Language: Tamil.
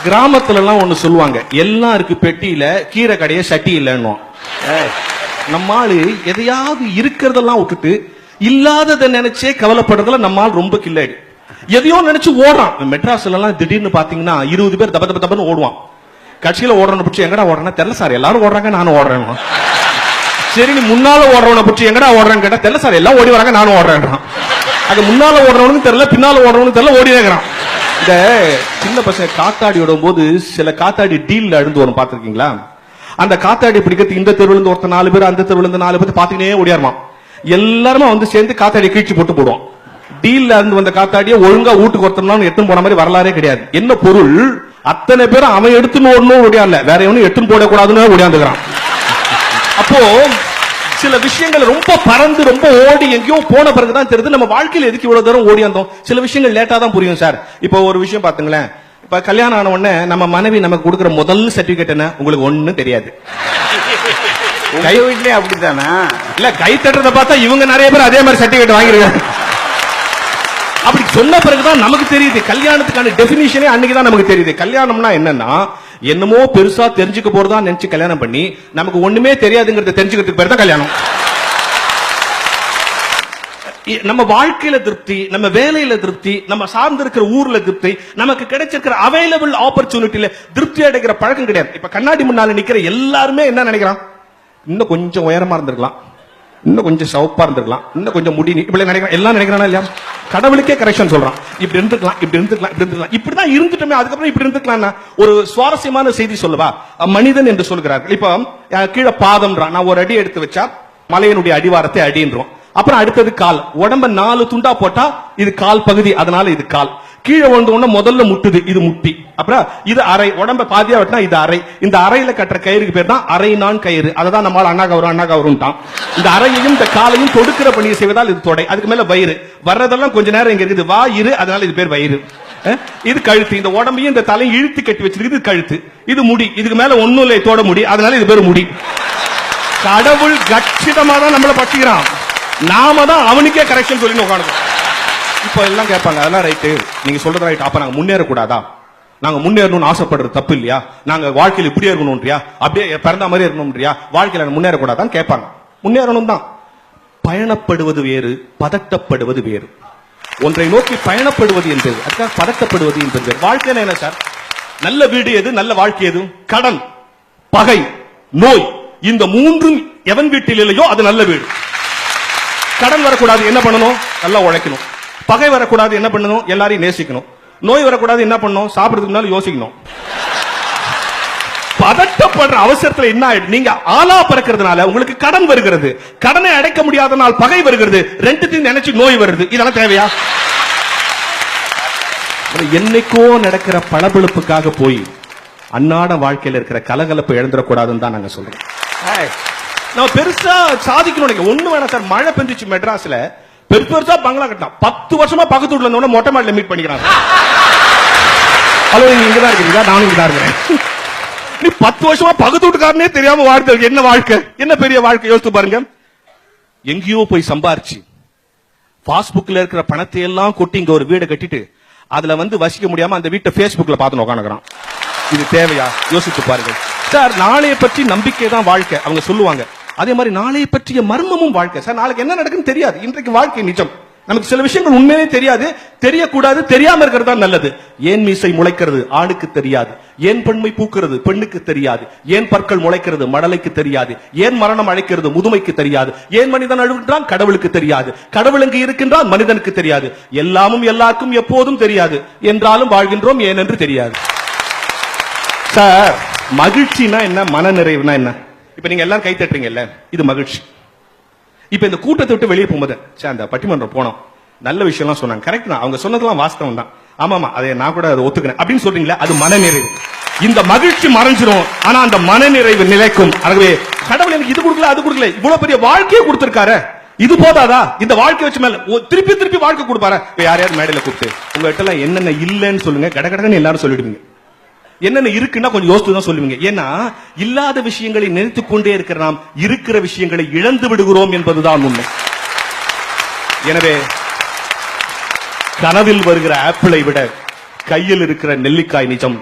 கிராமத்துல எல்லாம் ஒண்ணு சொல்லுவாங்க, எல்லாம் இருக்கு பெட்டியில, கீரை கடைய சட்டி இல்லைன்னு. நம்ம ஆளு எதையாவது இருக்கிறதெல்லாம் விட்டுட்டு இல்லாததை நினைச்சே கவலைப்படுறதுல நம்ம ஆள் ரொம்ப கில்லாடி. எதையோ நினைச்சு ஓடுறான். மெட்ராஸ்ல எல்லாம் திடீர்னு பாத்தீங்கன்னா 20 பேர் தப்ப தப்ப தப்பன்னு ஓடுவான். கட்சியில ஓடுறவனை பிடிச்சி எங்கடா ஓடுறேன்னா தெரியல சார், எல்லாரும் ஓடுறாங்க நானும் ஓடுறேன். சரி, நீ முன்னால ஓடுறவனை பிடிச்சி எங்கடா ஓடுறேன்னு கேட்டா தெரியல சார், எல்லாம் ஓடி வராங்க நானும் ஓடுறேன். அது முன்னால ஓடுறவனுக்கு தெரியல, பின்னால ஓடுறவனுக்கு தெரியல, ஓடி இருக்கிறான். இந்த சின்ன பசங்க காத்தாடி விடும் போது சில காத்தாடி டீல்ல அழுந்து வரும், பாத்திருக்கீங்களா? அந்த காத்தாடி பிடிக்கிறது இந்த தெருவுல இருந்து ஒருத்தர் 4 பேர், அந்த தெருவுல இருந்து 4 பேர் பாத்தீங்கன்னே ஓடியாருமா. எல்லாருமே வந்து சேர்ந்து காத்தாடி கீழ்ச்சி போட்டு போடுவோம். டீல்ல இருந்து வந்த காத்தாடியை ஒழுங்கா வீட்டுக்கு ஒருத்தர் எடுத்துன்னு போன மாதிரி வரலாறே கிடையாது. என்ன பொருள்? அத்தனை பேரும் அவன் எடுத்துன்னு ஓடணும் ஓடியாடல, வேற எவனும் எடுத்துன்னு போடக்கூடாதுன்னு ஓடியாந்துக்கிறான். அப்போ சில விஷயங்கள் ரொம்ப பறந்து ரொம்ப ஓடி எங்கேயோ போன பிறகுதான் தெரியுது நம்ம வாழ்க்கையில் எதுக்கு இவ்வளவு தூரம் ஓடி வந்தோம். சில விஷயங்கள் லேட்டா தான் புரியும் சார். இப்போ ஒரு விஷயம் பாத்துங்களேன், இப்ப கல்யாணம் ஆன உடனே நம்ம மனைவி நமக்கு கொடுக்குற முதல் சர்டிபிகேட் என்ன? உங்களுக்கு ஒண்ணும் தெரியாது. கை வீட்லயே அப்படித்தானா? இல்ல, கை தட்டுறத பார்த்தா இவங்க நிறைய பேர் அதே மாதிரி சர்டிபிகேட் வாங்கிருக்காங்க. அப்படி சொன்ன பிறகுதான் நமக்கு தெரியுது கல்யாணத்துக்கான டெபினிஷனே அன்னைக்குதான் நமக்கு தெரியுது. கல்யாணம்னா என்னன்னா என்னமோ பெருசா தெரிஞ்சுக்க போறதா நினைச்சு கல்யாணம் பண்ணி நமக்கு ஒண்ணுமே தெரியாதுங்கிறத தெரிஞ்சுக்கிறதுக்கு பேர் தான் கல்யாணம். நம்ம வாழ்க்கையில திருப்தி, நம்ம வேலையில திருப்தி, நம்ம சார்ந்து இருக்கிற ஊர்ல திருப்தி, நமக்கு கிடைச்சிருக்கிற அவைலபிள் ஆப்பர்ச்சுனிட்டியில திருப்தி அடைகிற பழக்கம் கிடையாது. இப்ப கண்ணாடி முன்னால நிக்கிற எல்லாருமே என்ன நினைக்கிறான்? இன்னும் கொஞ்சம் உயரமா இருந்திருக்கலாம், இன்னும் கொஞ்சம் சவுப்பா இருந்திருக்கலாம், இன்னும் கொஞ்சம் முடி, இப்படி நினைக்கிறான். எல்லாம் நினைக்கிறானா இல்லையா? கடவுளுக்கே கரெக்ஷன் சொல்றான். இப்படி இருந்துக்கலாம், இப்படி இருந்துக்கலாம், இப்படி இருந்துக்கலாம், இப்படிதான் இருந்துட்டோமே, அதுக்கப்புறம் இப்படி இருந்துக்கலாம். ஒரு சுவாரஸ்யமான செய்தி சொல்லவா? மனிதன் என்று சொல்கிறார்கள். இப்ப கீழே பாதம்ன்றான். நான் ஒரு அடி எடுத்து வச்சா மலையினுடைய அடிவாரத்தை அடின்றோம். அப்புறம் அடுத்தது கால். உடம்ப 4 துண்டா போட்டா இது கால் பகுதி, அதனால இது கால். கீழே வந்த உடனே முதல்ல முட்டுது, இது முட்டி. அப்புறம் இது அரை. உடம்ப பாதியா வெட்டினா இது அரை. இந்த அறையில கட்டுற கயிறுக்கு பேர் தான் அரை நான் கயிறு. அததான் நம்மளால அண்ணா கவரும் இந்த அறையையும் இந்த காலையும் தொடுக்கிற பணியை செய்வதால் இது தொடை. அதுக்கு மேல வயிறு. வர்றதெல்லாம் கொஞ்ச நேரம் இங்க இருக்குது, வா இரு, அதனால இது பேர் வயிறு. இது கழுத்து. இந்த உடம்பையும் இந்த தலையும் இழுத்து கட்டி வச்சிருக்கு, கழுத்து. இது முடி. இதுக்கு மேல ஒண்ணும் இல்லை, தோட முடி, அதனால இது பேர் முடி. கடவுள் கட்சிதமா தான் நம்மள பச்சிக்கிறான். நாம தான் அவனுக்கே கரெக்ஷன் சொல்லி உட்காந்து. இப்ப எல்லாம் கேட்பாங்க, அதெல்லாம் ரைட்டு, நீங்க சொல்றது ரைட். அப்ப நாங்க முன்னேறக்கூடாதா? நாங்க முன்னேறணும்னு ஆசைப்படுறது தப்பு இல்லையா? நாங்க வாழ்க்கையில் இப்படியே இருக்கணும்ன்றியா, அப்படியே பிறந்த மாதிரி இருக்கணும்ன்றியா, வாழ்க்கையில முன்னேறக்கூடாதான் கேட்பாங்க. முன்னேறணும் தான். பயணப்படுவது வேறு, பதட்டப்படுவது வேறு. ஒன்றை நோக்கி பயணப்படுவது என்பது, அதுக்காக பதட்டப்படுவது என்பது. வாழ்க்கையில என்ன சார்? நல்ல வீடு எது? நல்ல வாழ்க்கை எது? கடன், பகை, நோய், இந்த மூன்றும் எவன் வீட்டில் இல்லையோ அது நல்ல வீடு. கடன் வரக்கூடாது, என்ன பண்ணணும்? நல்லா உழைக்கணும். பகை வரக்கூடாது, என்ன பண்ணணும்? எல்லாரையும் நேசிக்கணும். நோய் வரக்கூடாது, என்ன பண்ணணும்? சாப்பிடுறதுக்கு முன்னால யோசிக்கணும். பதட்டப்படுற அவசரத்துல என்ன ஆயிடுது? நீங்க ஆளா பறக்கிறதுனால உங்களுக்கு கடன் வருகிறது, கடனை அடைக்க முடியாதனால் பகை வருகிறது, ரெண்டுத்தையும் நினைச்சு நோய் வருது. இதெல்லாம் தேவையா? என்னைக்கோ நடக்கிற பளபளப்புக்காக போய் அன்னாட வாழ்க்கையில் இருக்கிற கலகலப்பு இழந்துடக்கூடாதுன்னு தான் நாங்க சொல்றோம். நம்ம பெருசா சாதிக்கணும் ஒண்ணு வேணாம் சார். மழை பெஞ்சிச்சு மெட்ராஸ்ல, பெருசா பங்களா கட்டலாம். 10 வருஷமா பக்கத்து வீட்டுல இருந்தவன மொட்டை மாடியில மீட் பண்ணிக்கிறாங்க. ஹலோ, நீங்க இங்கதான் இருக்கீங்களா? நானும் இங்கதான் இருக்கிறேன். நீ 10 வருஷமா பக்கத்து வீட்டுக்காரனே தெரியாம வாழ்க்கை என்ன வாழ்க்கை? என்ன பெரிய வாழ்க்கை? யோசித்து பாருங்க. எங்கேயோ போய் சம்பாரிச்சு பாஸ்புக்ல இருக்கிற பணத்தை எல்லாம் கொட்டி இங்க ஒரு வீடை கட்டிட்டு அதுல வசிக்க முடியாம அந்த வீட்டை பேஸ்புக்ல பார்த்து உட்காந்துக்கிறான். இது தேவையா? யோசித்து பாருங்க சார். நாளைய பற்றி நம்பிக்கை தான் வாழ்க்கை அவங்க சொல்லுவாங்க. அதே மாதிரி நாளைய பற்றிய மர்மமும் வாழ்க்கை சார். நாளைக்கு என்ன நடக்குன்னு தெரியாது. இன்றைக்கு வாழ்க்கை நிஜம். நமக்கு சில விஷயங்கள் உண்மையே தெரியாது, தெரியக்கூடாது, தெரியாம இருக்கிறது தான் நல்லது. ஏன் மீசை முளைக்கிறது? ஆணுக்கு தெரியாது. ஏன் பெண்மை பூக்கிறது? பெண்ணுக்கு தெரியாது. ஏன் பற்கள் முளைக்கிறது? மடலைக்கு தெரியாது. ஏன் மரணம் அழைக்கிறது? முதுமைக்கு தெரியாது. ஏன் மனிதன் அழுகின்றான்? கடவுளுக்கு தெரியாது. கடவுள் எங்கு இருக்கின்றான்? மனிதனுக்கு தெரியாது. எல்லாமும் எல்லாருக்கும் எப்போதும் தெரியாது. என்றாலும் வாழ்கின்றோம், ஏனென்று தெரியாது. சார், மகிழ்ச்சினா என்ன? மன நிறைவுனா என்ன? இப்ப நீங்க எல்லாரும் கை தட்டுறீங்கல்ல, இது மகிழ்ச்சி. இப்ப இந்த கூட்டத்தை விட்டு வெளியே போகும்போது அந்த பட்டிமன்றம் போனோம், நல்ல விஷயம்லாம் சொன்னாங்க, கரெக்ட் தான், அவங்க சொன்னதெல்லாம் வாஸ்தவம் தான், ஆமாமா அதை நான் கூட அதை ஒத்துக்கிறேன் அப்படின்னு சொல்றீங்களா, அது மனநிறைவு. இந்த மகிழ்ச்சி மறைஞ்சிரும், ஆனா அந்த மனநிறைவு நிலைக்கும். ஆகவே கடவுள் எனக்கு இது கொடுக்கல, அது கொடுக்கல, இவ்வளவு பெரிய வாழ்க்கையை கொடுத்திருக்காரு, இது போதாதா? இந்த வாழ்க்கை வச்சு மேல திருப்பி திருப்பி வாழ்க்கை கொடுப்பாரு. இப்ப யாரையாவது மேடையில கூப்பிட்டு உங்ககிட்ட எல்லாம் என்னென்ன இல்லைன்னு சொல்லுங்க, கடகடன்னு எல்லாரும் சொல்லிடுவீங்க. என்னென்ன இருக்குன்னா கொஞ்சம் யோசித்து தான் சொல்லுவீங்க. ஏன்னா இல்லாத விஷயங்களை நினைத்துக் கொண்டே இருக்கிற நாம் இருக்கிற விஷயங்களை இழந்து விடுகிறோம் என்பதுதான் உண்மை. எனவே கனவில் வருகிற ஆப்பிளை விட கையில் இருக்கிற நெல்லிக்காய் நிஜம்.